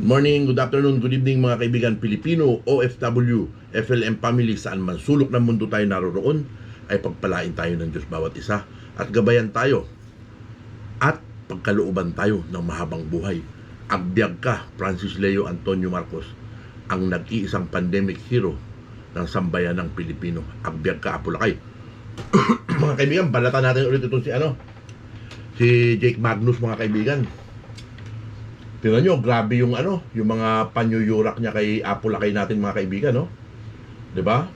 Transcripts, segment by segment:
Morning, good afternoon, good evening mga kaibigan Pilipino, OFW, FLM family, saan man sulok ng mundo tayo naroroon, ay pagpalain tayo ng Diyos bawat isa at gabayan tayo at pagkalooban tayo ng mahabang buhay. Agbyag ka, Francis Leo Antonio Marcos, ang nag-iisang pandemic hero ng sambayan ng Pilipino. Agbyag ka, Apulakay. Mga kaibigan, balatan natin ulit itong si Jake Magnus mga kaibigan. Tingnan nyo, grabe yung yung mga panyuyurak niya kay Apulakay natin mga kaibigan, no? 'Di ba?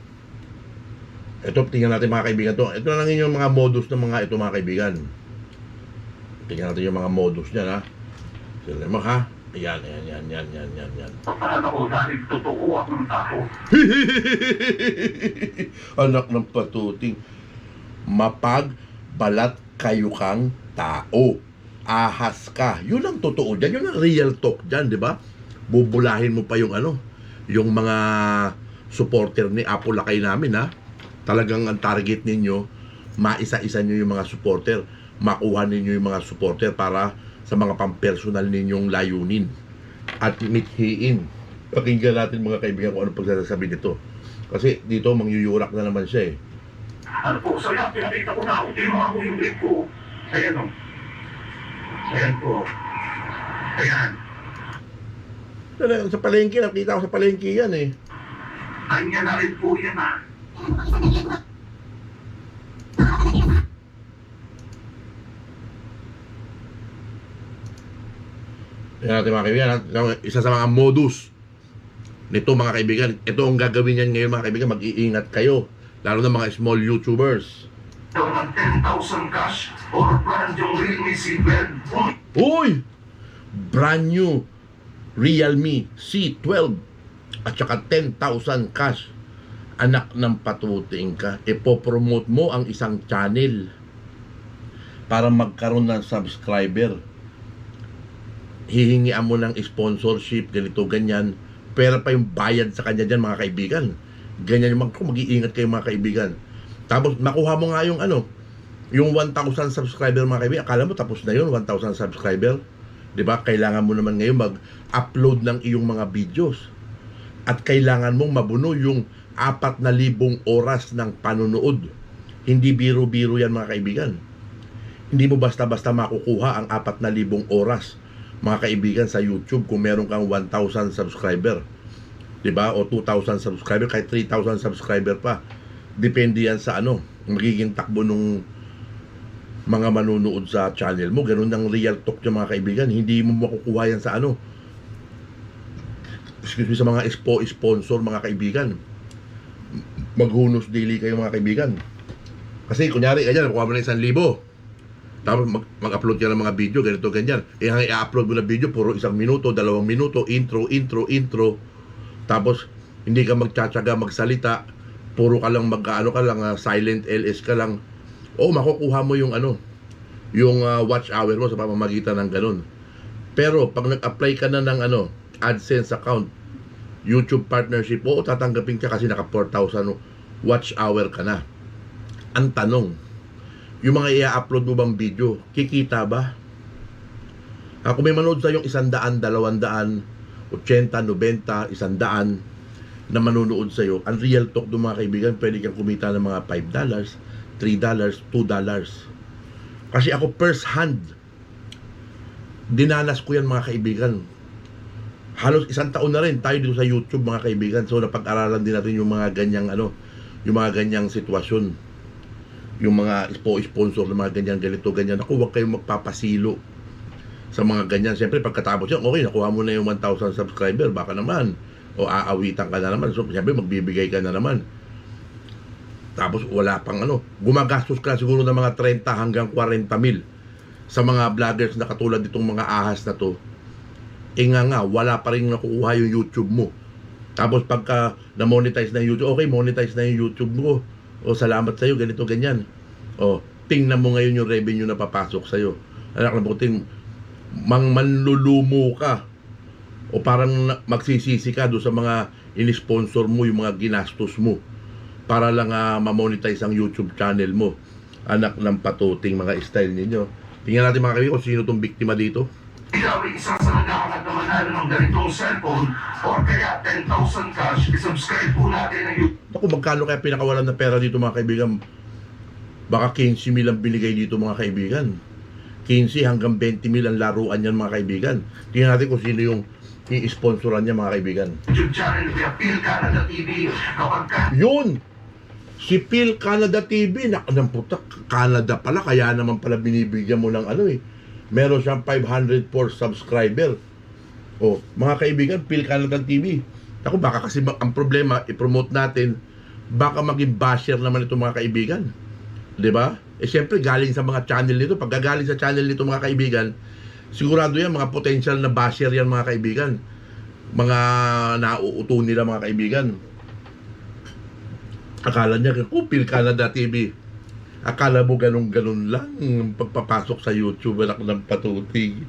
Ito, tingnan natin mga kaibigan to. Ito na lang yung mga modus ng mga ito mga kaibigan. Tingnan natin yung mga modus niya, ha? Tingnan mo, ha? Ayan. Para ako dahil totoo akong tao. Anak ng patuting. Mapagbalat kayo kang tao. Ahas ka. Yun ang totoo dyan. Yun ang real talk dyan, di ba? Bubulahin mo pa yung yung mga supporter ni Apulakay namin, ha? Talagang ang target ninyo, maisa-isa nyo yung mga supporter. Makuha ninyo yung mga supporter para sa mga pampersonal ninyong layunin. At mithiin. Pakinggan natin mga kaibigan kung ano pagsasasabi nito. Kasi dito, mangyuyurak na naman siya, eh. Ano po, saya, pinakita ko na, hindi mo ako yung ko. Ayan o. Ayan po. Ayan. Sa palengke, nakita ko sa palengke yan, eh. Kanya na rin po yan, ha. Yan natin mga kaibigan, isa sa mga modus nito mga kaibigan, ito ang gagawin niyan ngayon mga kaibigan, mag-iingat kayo, lalo na mga small YouTubers. Ng 10,000 cash or brand yung Realme C12. Uy! Brand new Realme C12 at saka 10,000 cash. Anak ng patuting ka, ipopromote mo ang isang channel para magkaroon ng subscriber. Hihingian mo ng sponsorship, ganito, ganyan. Pera pa yung bayad sa kanya dyan mga kaibigan. Ganyan yung mag-iingat kayo mga kaibigan. Tapos makuha mo nga yung yung 1,000 subscriber mga kaibigan. Akala mo tapos na yun, 1,000 subscriber. 'Di ba? Kailangan mo naman ngayon mag-upload ng iyong mga videos. At kailangan mong mabuno yung 4,000 oras ng panonood. Hindi biro-biro yan mga kaibigan. Hindi mo basta-basta makukuha ang 4,000 oras mga kaibigan sa YouTube kung meron kang 1,000 subscriber. 'Di ba? O 2,000 subscriber, kahit 3,000 subscriber pa. Depende yan sa magiging takbo nung mga manunood sa channel mo. Ganun ang real talk niya mga kaibigan. Hindi mo makukuha yan sa sa mga sponsor mga kaibigan. Maghunos daily kayo mga kaibigan. Kasi kunyari ganyan, nakuha mo na 1,000. Tapos mag-upload ka ng mga video, ganito ganyan. Ang i-upload mo na video, puro 1 minuto, 2 minuto, intro. Tapos hindi ka magtsatsaga magsalita, puro ka lang silent LS ka lang. O makukuha mo yung yung watch hour mo sa pamamagitan ng ganun. Pero pag nag-apply ka na ng AdSense account, YouTube partnership, o tatanggapin ka kasi naka 4,000 watch hour ka na. Ang tanong, yung mga i-upload mo bang video, kikita ba? Kung may manood sa yung 100, 200, 80, 90, 100 na manunood sa'yo, ang real talk ng mga kaibigan, pwede kang kumita ng mga $5, $3, $2. Kasi ako first hand, dinanas ko yan mga kaibigan. Halos 1 taon na rin tayo dito sa YouTube mga kaibigan. So napag-aralan din natin yung mga ganyang yung mga ganyang sitwasyon. Yung mga sponsor ng mga ganyan, ganito, ganyan. Ako, huwag kayong magpapasilo sa mga ganyan. Siyempre pagkatapos yan, okay, nakuha mo na yung 1,000 subscriber, baka naman o aawitan ka na naman. So, siyempre, magbibigay ka na naman. Tapos, wala pang gumagastos ka siguro ng mga 30 hanggang 40 mil sa mga vloggers na katulad ditong mga ahas na to. Nga, wala pa rin nakukuha yung YouTube mo. Tapos, pagka na-monetize na yung YouTube, okay, monetize na yung YouTube mo. O, salamat sa'yo, ganito, ganyan. O, tingnan mo ngayon yung revenue na papasok sa'yo. Anak na buting, manlulumo ka. O parang magsisisi ka doon sa mga in-sponsor mo, yung mga ginastos mo para lang ma-monetize ang YouTube channel mo. Anak ng patuting mga style ninyo. Tingnan natin mga kaibigan kung sino itong biktima dito. Ikaw ay isang sa nagkakalat naman mananalo ng ganitong cellphone or kaya 10,000 cash, isubscribe po natin ang YouTube. Ako, magkano kaya pinakawalan na pera dito mga kaibigan? Baka 15,000 ang binigay dito mga kaibigan. 15 hanggang 20,000 ang laruan yan mga kaibigan. Tingnan natin kung sino yung i-sponsoran niya mga kaibigan. YouTube channel via Phil Canada TV. Kapag ka Yun! Si Phil Canada TV, ng putak, Canada pala, kaya naman pala binibigyan mo ng ano eh. Meron siyang 504 subscriber. O, mga kaibigan, Phil Canada TV. Ako, baka kasi ang problema, i-promote natin, baka maging basher naman ito mga kaibigan. 'Di ba? Eh siyempre, galing sa mga channel nito. Pag galing sa channel nito mga kaibigan, sigurado yan, mga potential na basher yan mga kaibigan. Mga nauuto nila mga kaibigan. Akala niya, Phil Canada TV. Akala mo ganun-ganun lang pagpapasok sa YouTube, anak ng patutig.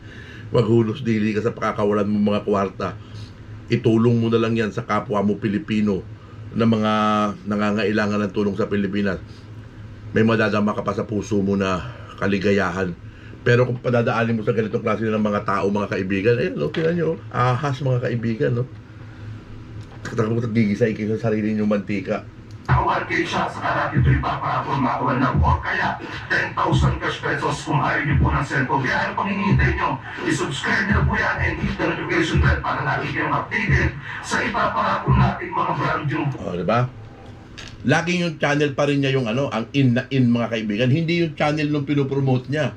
Maghulos dili ka sa pakakawalan mo mga kwarta. Itulong mo na lang yan sa kapwa mo Pilipino na mga nangangailangan ng tulong sa Pilipinas. May madadama ka pa sa puso mo na kaligayahan. Pero kung padadaanin mo sa ganitong klase ng mga tao, mga kaibigan, ayun, no, tingnan nyo, ahas mga kaibigan, no. Gigisay kayo sa sarili nyo mantika. Awal kayo siya sa karat ito ipaparapon makawan ng or kaya 10,000 cash pesos kung ayaw niyo po ng cellphone. Kaya ano pang hinihintay nyo? I-subscribe niyo po yan and hit the notification bell para lagi kayong updated sa ipaparapon natin mga brand new. O, diba? Laging yung channel pa rin niya yung ano, ang in na in mga kaibigan. Hindi yung channel nung pinopromote niya.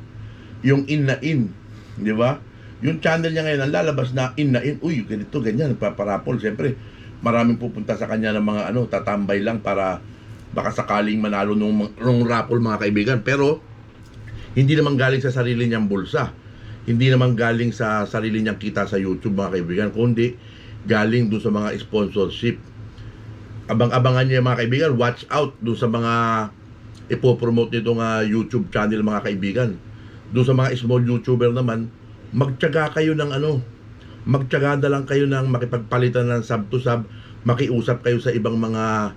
Yung in na in. Di ba? Yung channel niya ngayon, ang lalabas na in na in. Uy, ganito, ganyan, nagpaparapol. Siyempre, maraming pupunta sa kanya ng mga ano, tatambay lang para baka sakaling manalo nung raffle mga kaibigan. Pero, hindi naman galing sa sarili niyang bulsa. Hindi naman galing sa sarili niyang kita sa YouTube mga kaibigan. Kundi, galing doon sa mga sponsorship. Abang-abangan niyo mga kaibigan, watch out doon sa mga ipopromote nitong YouTube channel mga kaibigan. Doon sa mga small YouTuber naman, magtiyaga kayo ng ano, magtiyaga na lang kayo ng makipagpalitan ng sub to sub, makiusap kayo sa ibang mga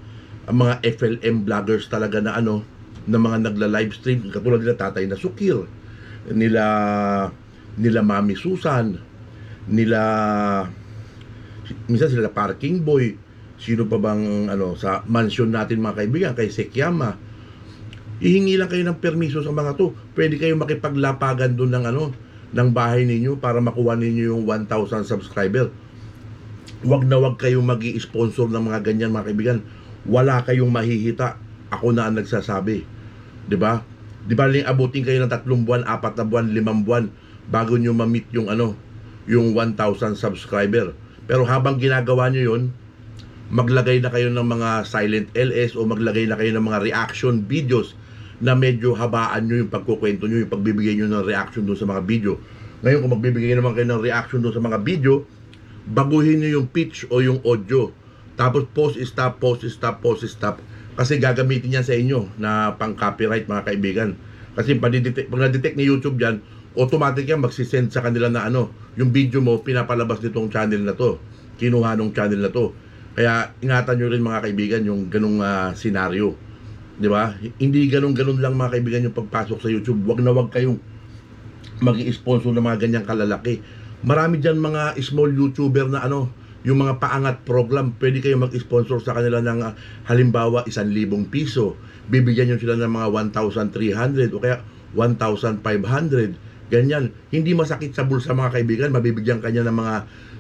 FLM vloggers talaga na ano, na mga nagla-livestream, katulad nila Tatay na Sukir, nila Mami Susan, minsan sila Parking Boy, sino pa bang ano sa mansion natin mga kaibigan, kay Sekyama. Ihingi lang kayo ng permiso sa mga to. Pwede kayo makipaglapagan doon ng ano, ng bahay ninyo para makuha ninyo yung 1,000 subscriber. Wag na wag kayong magi-sponsor ng mga ganyan mga kaibigan. Wala kayong mahihita. Ako na ang nagsasabi. 'Di ba? 'Di ba abutin kayo ng 3 buwan, 4 na buwan, 5 buwan bago nyo ma-meet yung ano, yung 1,000 subscriber. Pero habang ginagawa nyo yun, maglagay na kayo ng mga silent LS o maglagay na kayo ng mga reaction videos na medyo habaan nyo yung pagkukwento nyo, yung pagbibigay nyo ng reaction doon sa mga video. Ngayon, kung magbibigay naman kayo ng reaction doon sa mga video, baguhin nyo yung pitch o yung audio. Tapos pause, stop, pause, stop, pause, stop. Kasi gagamitin yan sa inyo na pang-copyright mga kaibigan. Kasi pag na-detect ni YouTube yan, automatic yan magsisend sa kanila na ano, yung video mo, pinapalabas nitong channel na to. Kinuha nung channel na to. Kaya ingatan nyo rin mga kaibigan yung ganung senaryo. Di ba? Hindi ganun lang mga kaibigan yung pagpasok sa YouTube. Wag na wag kayong mag-i-sponsor ng mga ganyang kalalaki. Marami dyan mga small YouTuber na ano, yung mga paangat program, pwede kayo mag-sponsor sa kanila ng halimbawa 1,000 piso. Bibigyan nyo sila ng mga 1,300 o kaya 1,500. Ganyan. Hindi masakit sa bulsa mga kaibigan. Mabibigyan kanya ng mga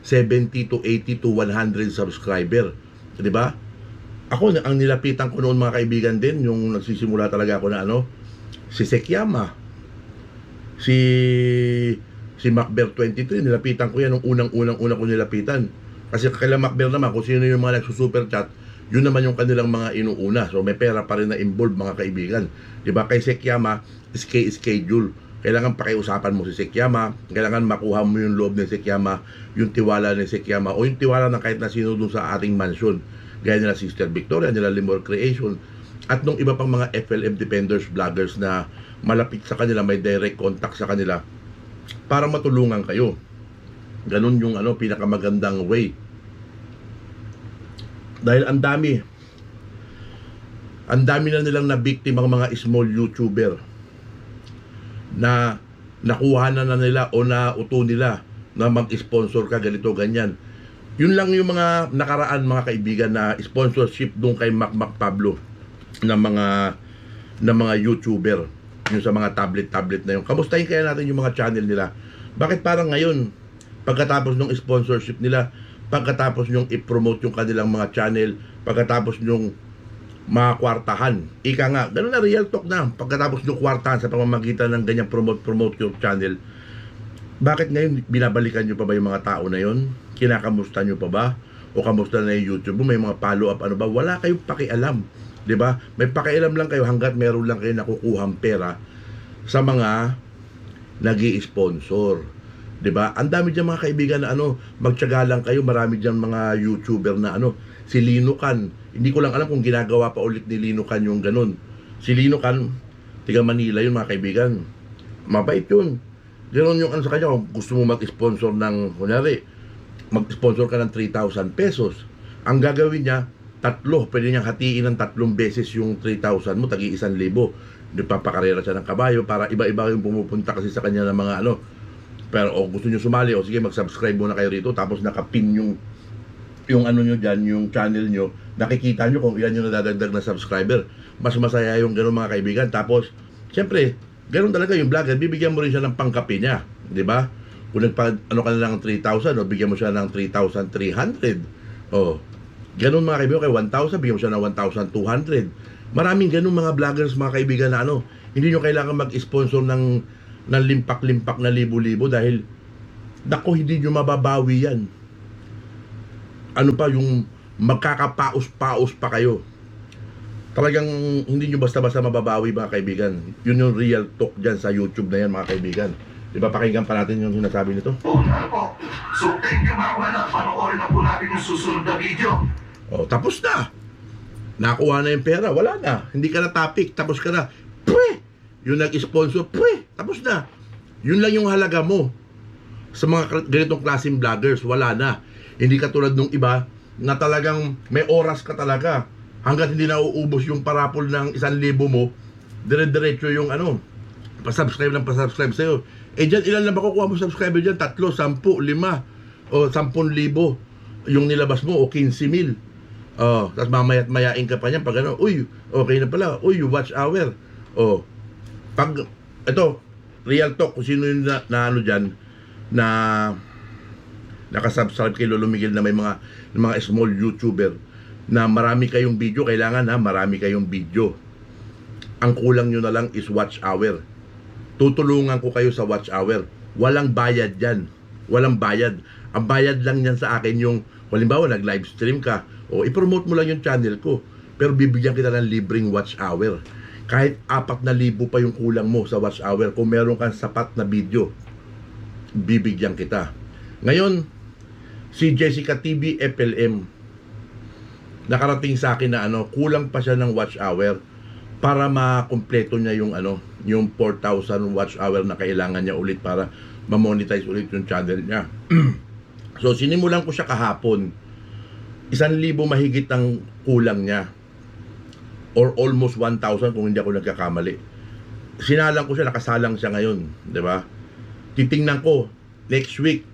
70 to 80 to 100 subscriber. Di ba? Ako, ang nilapitan ko noon mga kaibigan din, yung nagsisimula talaga ako na ano, si Sekyama, si Macber 23, nilapitan ko yan nung unang ko nilapitan. Kasi kaya Macber naman, kung sino yung mga nagsusuper chat, yun naman yung kanilang mga inuuna. So may pera pa rin na involved mga kaibigan. Diba? Kay Sekyama, schedule. Kailangan pakiusapan mo si Sekyama, kailangan makuha mo yung loob ng Sekyama, yung tiwala ng Sekyama, o yung tiwala ng kahit na sino dun sa ating mansion. Gaya nila Sister Victoria, nila Limor Creation, at nung iba pang mga FLM Defenders vloggers na malapit sa kanila, may direct contact sa kanila, para matulungan kayo. Ganun yung ano, pinakamagandang way. Dahil ang dami na nilang nabiktima ng mga small YouTuber na nakuha na nila o nauto nila na mag-sponsor ka ganito ganyan. Yun lang yung mga nakaraan mga kaibigan na sponsorship doon kay Mac Pablo ng mga YouTuber, yung sa mga tablet na yun. Kamustahin kaya natin yung mga channel nila. Bakit parang ngayon pagkatapos ng sponsorship nila, pagkatapos yung i-promote yung kanilang mga channel, pagkatapos yung mga kwartahan, ika nga, ganun na real talk na, pagkatapos yung kwartahan sa pamamagitan ng ganyang promote yung channel, bakit ngayon binabalikan nyo pa ba yung mga tao na yon? Kinakamusta nyo pa ba? O kamusta na yung YouTube mo? May mga follow up ano ba? Wala kayong pakialam, 'di ba? May pakialam lang kayo hangga't meron lang kayo nakukuhang pera sa mga nag-i-sponsor, 'di ba? Ang dami diyan mga kaibigan na magtiyaga lang kayo, marami diyan mga YouTuber na si Lino Can. Hindi ko lang alam kung ginagawa pa ulit ni Lino Can yung ganun. Si Lino Can, tiga Manila yun mga kaibigan. Mabait yun. Ganon yung sa kanya, kung gusto mo mag-sponsor ng, kunyari, mag-sponsor ka ng 3,000 pesos. Ang gagawin niya, pwede niyang hatiin ng 3 beses yung 3,000 mo, tagi 1,000. Papakarera siya ng kabayo para iba-iba yung pumupunta kasi sa kanya ng mga Pero gusto niyo sumali, sige mag-subscribe muna kayo rito, tapos nakapin yung nyo dyan, yung channel nyo, nakikita nyo kung ilan yung nadadagdag na subscriber. Mas masaya yung gano'n mga kaibigan. Tapos, siyempre, gano'n talaga yung vlogger, bibigyan mo rin siya ng pangkapi niya, di ba? Kung ka na lang 3,000, bigyan mo siya ng 3,300. Gano'n mga kaibigan, kay 1,000, bigyan mo siya ng 1,200. Maraming gano'n mga vloggers mga kaibigan na hindi nyo kailangan mag-sponsor ng limpak-limpak na libo-libo dahil, dako, hindi nyo mababawi yan. Yung magkakapaos-paos pa kayo. Talagang hindi nyo basta-basta mababawi mga kaibigan. Yun yung real talk dyan sa YouTube na yan mga kaibigan. Diba, pakinggan pa natin yung sinasabi nito? Po. So, thank you mga wala. Panoorin na po natin yung susunod na video. Tapos na. Nakuha na yung pera. Wala na. Hindi ka na topic. Tapos ka na. Pwe! Yung nag-sponsor. Pwe! Tapos na. Yun lang yung halaga mo. Sa mga ganitong klaseng vloggers, wala na. Hindi katulad nung iba na talagang may oras ka talaga. Hanggat hindi na uubos yung parapol ng 1,000 mo, dire-diretso yung pasubscribe sa'yo. Dyan, ilan na makukuha mo subscriber dyan? 3, 10, 5, o 10,000 yung nilabas mo, o 15,000. Tapos mayain ka pa niyan pag uy, okay na pala, uy, watch hour. Pag, real talk, kung sino yung na dyan, na nakasubscribe kay Lolo Miguel na may mga small YouTuber na marami kayong video, kailangan marami kayong video. Ang kulang nyo na lang is watch hour. Tutulungan ko kayo sa watch hour. Walang bayad yan. Walang bayad. Ang bayad lang yan sa akin yung, halimbawa nag-live stream ka, i-promote mo lang yung channel ko, pero bibigyan kita ng libreng watch hour. Kahit 4,000 pa yung kulang mo sa watch hour, kung meron kang sapat na video, bibigyan kita. Ngayon, si Jessica TV FLM, nakarating sa akin na kulang pa siya ng watch hour para makumpleto niya yung yung 4,000 watch hour na kailangan niya ulit para ma-monetize ulit yung channel niya. So sinimulan ko siya kahapon. 1,000 mahigit ang kulang niya, or almost 1,000 kung hindi ako nagkakamali. Sinalang ko siya, nakasalang siya ngayon, di ba? Titingnan ko next week,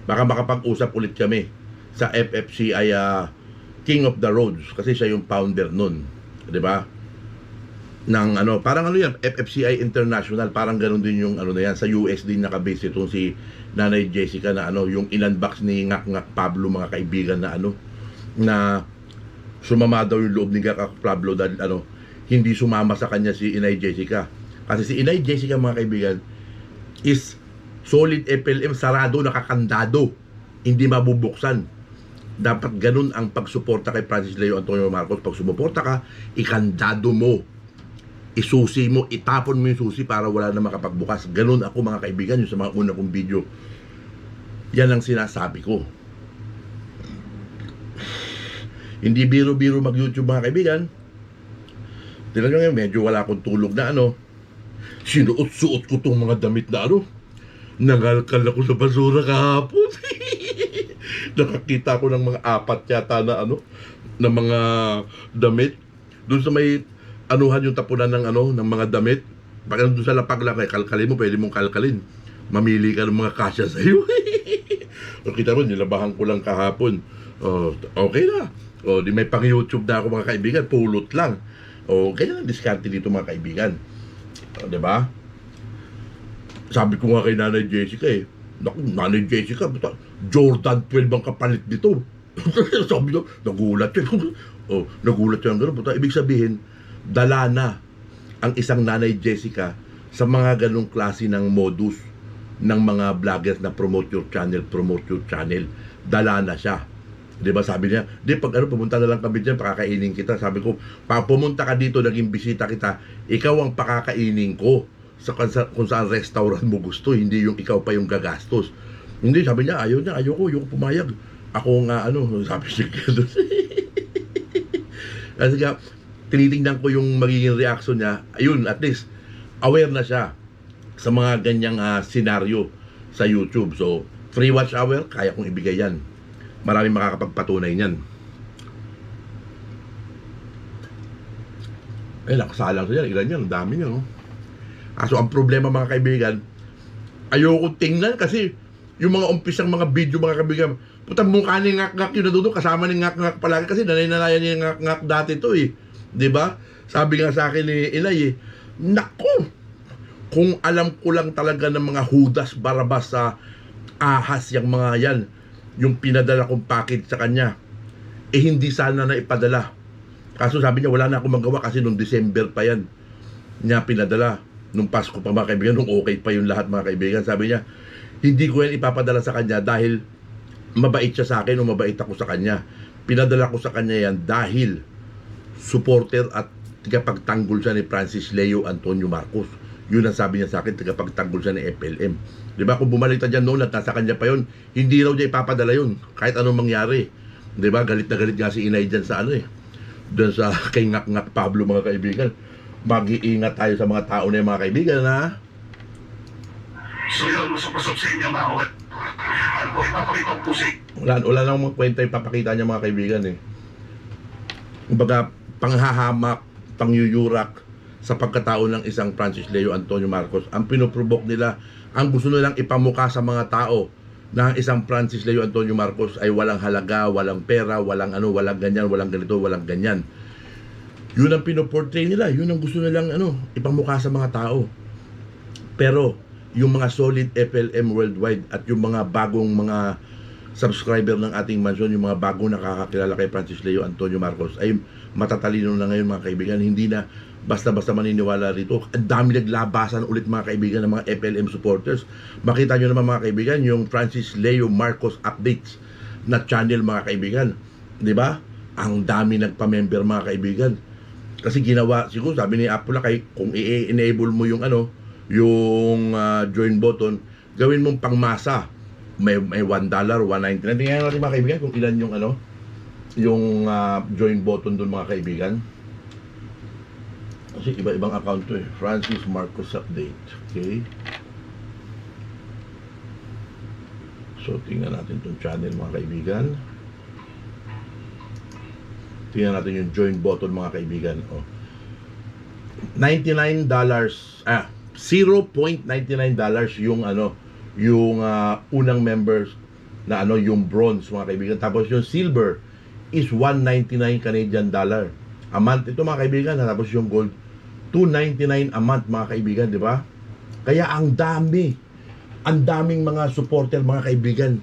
baka makapag-usap ulit kami sa FFCI King of the Roads, kasi siya yung founder nun, di ba? Ng parang yan, FFCI International, parang ganun din yung na yan, sa US din nakabase itong si Nanay Jessica na yung in-unbox ni Ngak Pablo mga kaibigan na na sumama daw yung loob ni Ngak Pablo dahil hindi sumama sa kanya si Inay Jessica. Kasi si Inay Jessica mga kaibigan is solid FLM, sarado, nakakandado, hindi mabubuksan. Dapat ganun ang pagsuporta kay Francis Leo Antonio Marcos. Pag sumuporta ka, ikandado mo, isusi mo, itapon mo yung susi para wala na makapagbukas. Ganun ako mga kaibigan, yung sa mga una kong video. Yan ang sinasabi ko. Hindi biro-biro mag-YouTube mga kaibigan. Tignan nyo ngayon, medyo wala akong tulog na sinuot-suot ko tong mga damit na nangalkal ako sa basura kahapon. Nakakita ko ng mga 4 yata na na mga damit. Doon sa may yung tapunan ng ng mga damit. Pag doon sa lapag lang, kalkalin mo, pwede mong kalkalin. Mamili ka ng mga kasya sa'yo. O, kita mo, nilabahan ko lang kahapon. O, okay na. O, di may pang YouTube na ako mga kaibigan, pulot lang. O, ganyan ang diskarte dito mga kaibigan. O, diba? Sabi ko nga kay Nanay Jessica naku, Nanay Jessica, Jordan 12 ang kapalit dito. Sabi ko, nagulat yun. Nagulat yun. Ibig sabihin, dala na ang isang Nanay Jessica sa mga ganong klase ng modus ng mga vloggers na promote your channel. Dala na siya. Diba sabi niya, pag pumunta na lang kami dyan, pakakainin kita. Sabi ko, pag pumunta ka dito, naging bisita kita, ikaw ang pakakainin ko kung saan restaurant mo gusto, hindi yung ikaw pa yung gagastos. Hindi, sabi niya, ayoko pumayag. Ako nga, sabi niya, kasi nga, tinitingnan ko yung magiging reaction niya. Ayun, at least, aware na siya sa mga ganyang senaryo sa YouTube. So, free watch hour, kaya kong ibigay yan. Maraming makakapagpatunay niyan. Nakasalang siya. Ilan yan? Ang dami niya, no? So, ang problema mga kaibigan, ayoko tingnan kasi yung mga umpisang mga video mga kaibigan, putang mukha ni ngak-ngak yun na doon, kasama ni ngak-ngak palagi kasi nanay-nanayan niya ngak-ngak dati to Diba? Sabi nga sa akin ni Inay naku, kung alam ko lang talaga ng mga Judas Barabas sa ahas yung mga yan, yung pinadala kong package sa kanya, hindi sana na ipadala. Kaso sabi niya, wala na akong magawa kasi nung December pa yan niya pinadala. Nung Pasko pa mga kaibigan, nung okay pa yung lahat mga kaibigan. Sabi niya, hindi ko yan ipapadala sa kanya dahil mabait siya sa akin o mabait ako sa kanya. Pinadala ko sa kanya yan dahil supporter at tagapagtanggol siya ni Francis Leo Antonio Marcos. Yun ang sabi niya sa akin, tagapagtanggol siya ni FLM. Diba, kung bumalik na dyan noon at nasa kanya pa yun, hindi raw niya ipapadala yun kahit anong mangyari. Diba, galit na galit nga si Inay dyan sa dyan sa kay Ngak-Ngak Pablo mga kaibigan. Mag-iingat tayo sa mga tao na yung mga kaibigan, ha? So yun, masupasok sa inyo mga ulit. Ano po, ipapakita ko po si... Wala na akong kwenta yung papakita niya mga kaibigan Kumbaga, panghahamak, pangyuyurak sa pagkatao ng isang Francis Leo Antonio Marcos. Ang pinoprovoke nila, ang gusto nilang ipamukha sa mga tao na isang Francis Leo Antonio Marcos ay walang halaga, walang pera, walang walang ganyan, walang ganito, walang ganyan. Yun ang pinoportray nila, yun ang gusto nilang ipamukha sa mga tao. Pero yung mga solid FLM worldwide at yung mga bagong mga subscriber ng ating mansyon, yung mga bagong nakakakilala kay Francis Leo Antonio Marcos ay matatalino na ngayon mga kaibigan. Hindi na basta-basta maniniwala rito. Ang dami naglabasan ulit mga kaibigan ng mga FLM supporters. Makita nyo naman mga kaibigan yung Francis Leo Marcos Updates na channel mga kaibigan. Diba? Ang dami nagpa-member mga kaibigan. Kasi ginawa, siguro sabi ni Apple kay kung i-enable mo yung join button, gawin mong pangmasa. May $1, $1.99. Tingnan natin mga kaibigan kung ilan yung join button doon mga kaibigan. Kasi iba-ibang account to Francis Marcos Update. Okay. So tingnan natin tong channel mga kaibigan. Tingnan natin yung join button mga kaibigan. $99 $0.99 yung unang members na yung bronze mga kaibigan. Tapos yung silver is $199 Canadian dollar a month. Ito mga kaibigan. Tapos yung gold $299 a month mga kaibigan, di ba? Kaya ang daming mga supporter mga kaibigan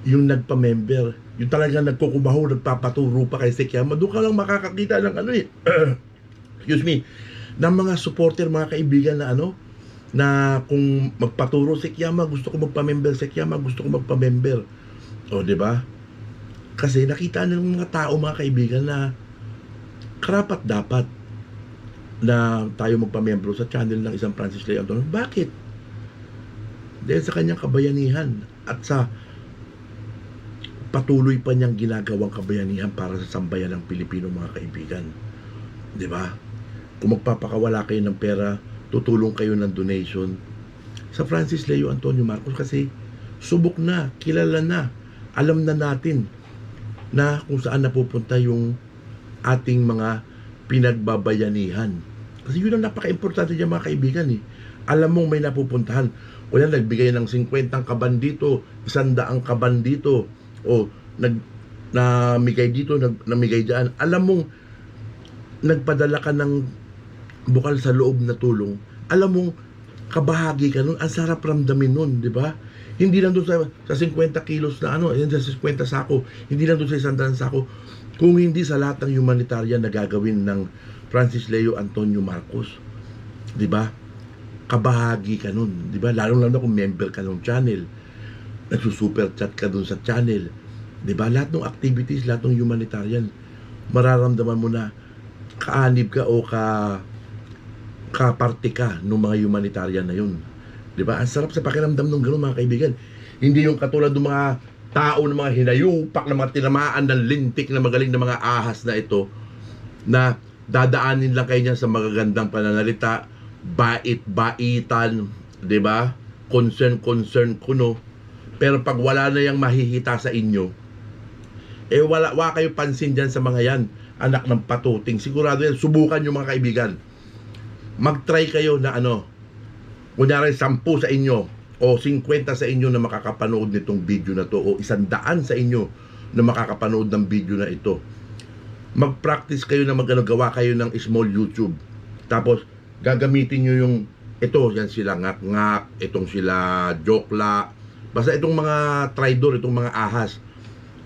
yung nagpa-member, yung talagang nagkukubaho, nagpapaturo pa kay Sekiyama. Doon ka lang makakakita ng excuse me, ng mga supporter mga kaibigan na na kung magpaturo Sekiyama, gusto ko magpa-member Sekiyama, gusto ko magpa-member. O, di ba? Kasi nakita ng mga tao mga kaibigan na karapat dapat na tayo magpa-membro sa channel ng isang Francis Leo Antonio. Bakit? Dahil sa kanyang kabayanihan at sa patuloy pa niyang ginagawang kabayanihan para sa sambayan ng Pilipino mga kaibigan. Di ba? Kung magpapakawala kayo ng pera, tutulong kayo ng donation sa Francis Leo Antonio Marcos kasi subok na, kilala na, alam na natin na kung saan napupunta yung ating mga pinagbabayanihan. Kasi yun ang napaka-importante niya mga kaibigan Alam mong may napupuntahan. O yan, nagbigay ng 50 kaban dito, 100 kaban dito, o namigay dito, namigay dyan. Alam mong, nagpadala ka ng bukal sa loob na tulong. Alam mong, kabahagi ka nun. Ang sarap ramdamin nun, di ba? Hindi lang doon sa 50 kilos na yan sa 50 sako. Hindi lang doon sa 100 sako. Kung hindi sa lahat ng humanitarian na gagawin ng Francis Leo Antonio Marcos. Di ba? Kabahagi ka nun. Di ba? Lalo kung member ka ng channel. Nagsusuper chat ka dun sa channel. Di ba? Lahat ng activities, lahat ng humanitarian, mararamdaman mo na kaanib ka o kaparte ka ng mga humanitarian na yun. Di ba? Ang sarap sa pakiramdam ng gano'n, mga kaibigan. Hindi yung katulad ng mga tao, ng mga hinayupak, ng mga tinamaan ng lintik na magaling na mga ahas na ito, na dadaanin lang kayo niyan sa magagandang pananalita, bait-baitan, di ba? Concern kuno. Pero pag wala na yung mahihita sa inyo, wala kayo pansin dyan sa mga yan, anak ng patuting. Sigurado yan, subukan nyo, mga kaibigan. Mag-try kayo na kunyari 10 sa inyo o 50 sa inyo na makakapanood nitong video na to, o 100 sa inyo na makakapanood ng video na ito. Mag-practice kayo na gawa kayo ng small YouTube. Tapos gagamitin nyo yung yan sila ngak-ngak, itong sila jokla, basta itong mga tridor, itong mga ahas,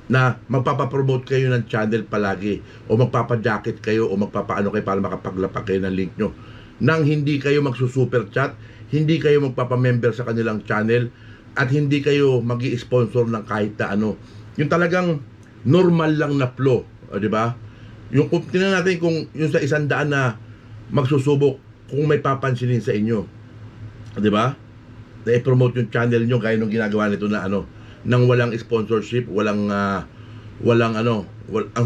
na magpapapromote kayo ng channel palagi, o magpapajacket kayo, o magpapaano kayo para makapaglapag kayo ng link nyo, nang hindi kayo magsusuper chat, hindi kayo magpapamember sa kanilang channel, at hindi kayo magi-sponsor ng kahit na ano. Yung talagang normal lang na flow, di ba? Yung kung tingnan natin kung yung sa 100 na magsusubok, kung may papansinin sa inyo, di ba? Na i-promote yung channel nyo gaya nung ginagawa nito na nang walang sponsorship, walang ang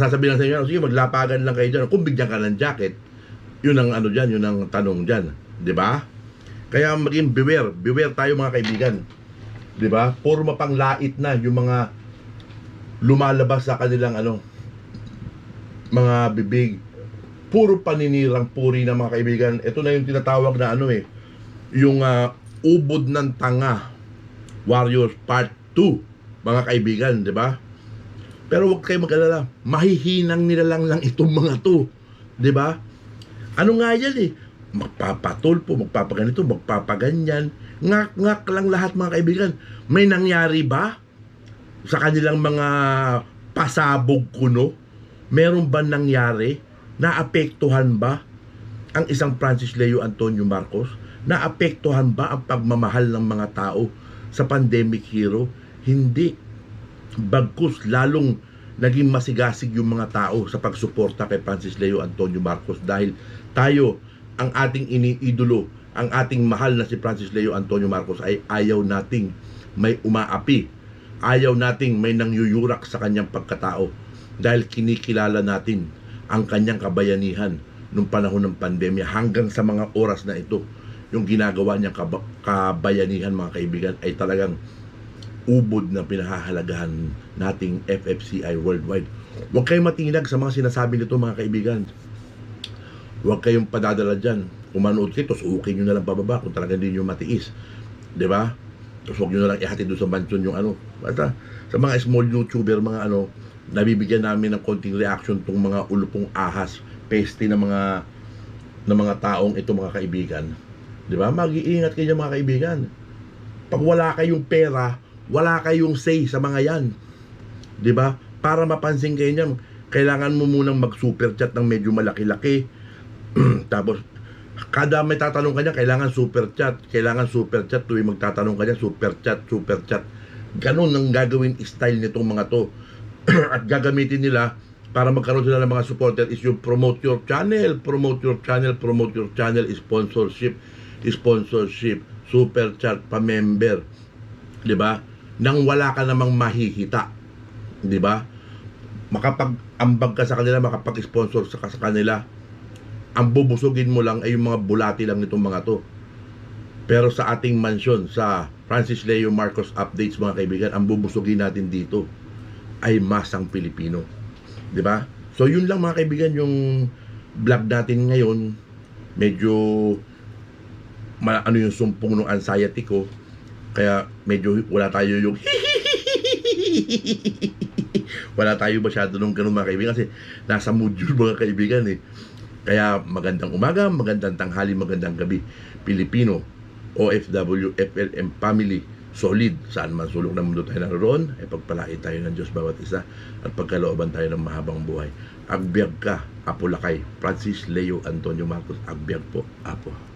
sasabihin lang sa inyo, sige, maglapagan lang kayo dyan. Kung bigyan ka ng jacket, yun ang dyan, yun ang tanong dyan, di ba? Kaya maging beware tayo, mga kaibigan, di ba? Puro mapanglait na yung mga lumalabas sa kanilang mga bibig, puro paninirang puri na, mga kaibigan. Ito na yung tinatawag na yung ubod ng tanga, Warriors Part 2, mga kaibigan, di ba? Pero huwag kayo mag-alala, mahihinang nilalang itong mga to, di ba? Ano nga yan magpapatulpo, magpapaganito, magpapaganyan, ngak-ngak lang lahat, mga kaibigan. May nangyari ba sa kanilang mga pasabog kuno? Meron ba nangyari? Naapektuhan ba ang isang Francis Leo Antonio Marcos? Naapektuhan ba ang pagmamahal ng mga tao sa pandemic hero? Hindi. Bagkus, lalong naging masigasig yung mga tao sa pagsuporta kay Francis Leo Antonio Marcos, dahil tayo, ang ating iniidolo, ang ating mahal na si Francis Leo Antonio Marcos, ay ayaw nating may umaapi, ayaw nating may nangyuyurak sa kanyang pagkatao, dahil kinikilala natin ang kanyang kabayanihan nung panahon ng pandemya. Hanggang sa mga oras na ito, yung ginagawa niyang kabayanihan, mga kaibigan, ay talagang ubod na pinahahalagahan nating FFCI worldwide. Huwag kayong matinag sa mga sinasabi nito, mga kaibigan. Huwag kayong padadala dyan. Kung manood kayo, susukin nyo na lang pababa kung talagang hindi nyo matiis, di ba? Huwag nyo na lang ihatid doon sa mansion yung basta sa mga small YouTuber, mga nabibigyan namin ng konting reaction tong mga ulupong ahas, peste ng mga taong ito, mga kaibigan, di ba? Mag-iingat kayo, mga kaibigan. Pag wala kayong pera, wala kayong say sa mga yan, di ba? Para mapansin kayo niyan, kailangan mo munang mag-super chat ng medyo malaki-laki. Tapos kada may tatanong kanya, kailangan super chat. Tuwing magtatanong kanya, super chat. Ganun ang gagawin style nitong mga to. At gagamitin nila para magkaroon sila ng mga supporter is yung promote your channel, sponsorship, super chat, pa-member, di ba? Nang wala ka namang mahihita, di ba? Makapag-ambag ka sa kanila, makapag-sponsor sa kanila, ang bubusugin mo lang ay yung mga bulati lang nitong mga to. Pero sa ating mansyon, sa Francis Leo Marcos Updates, mga kaibigan, ang bubusugin natin dito ay masang Pilipino, di ba? So yun lang, mga kaibigan, yung vlog natin ngayon. Medyo yung sumpong ng anxiety ko, Kaya medyo wala tayo yung wala tayo masyado nung ganun mga kaibigan kasi nasa mood yun mga kaibigan eh. Kaya magandang umaga, magandang tanghali, magandang gabi. Pilipino, OFW, FLM family, solid. Saan man sulok ng mundo tayo naroon, ay pagpalain tayo ng Diyos bawat isa at pagkalooban tayo ng mahabang buhay. Agbyag ka, Apo Lakay, Francis Leo Antonio Marcos, agbyag po, Apo.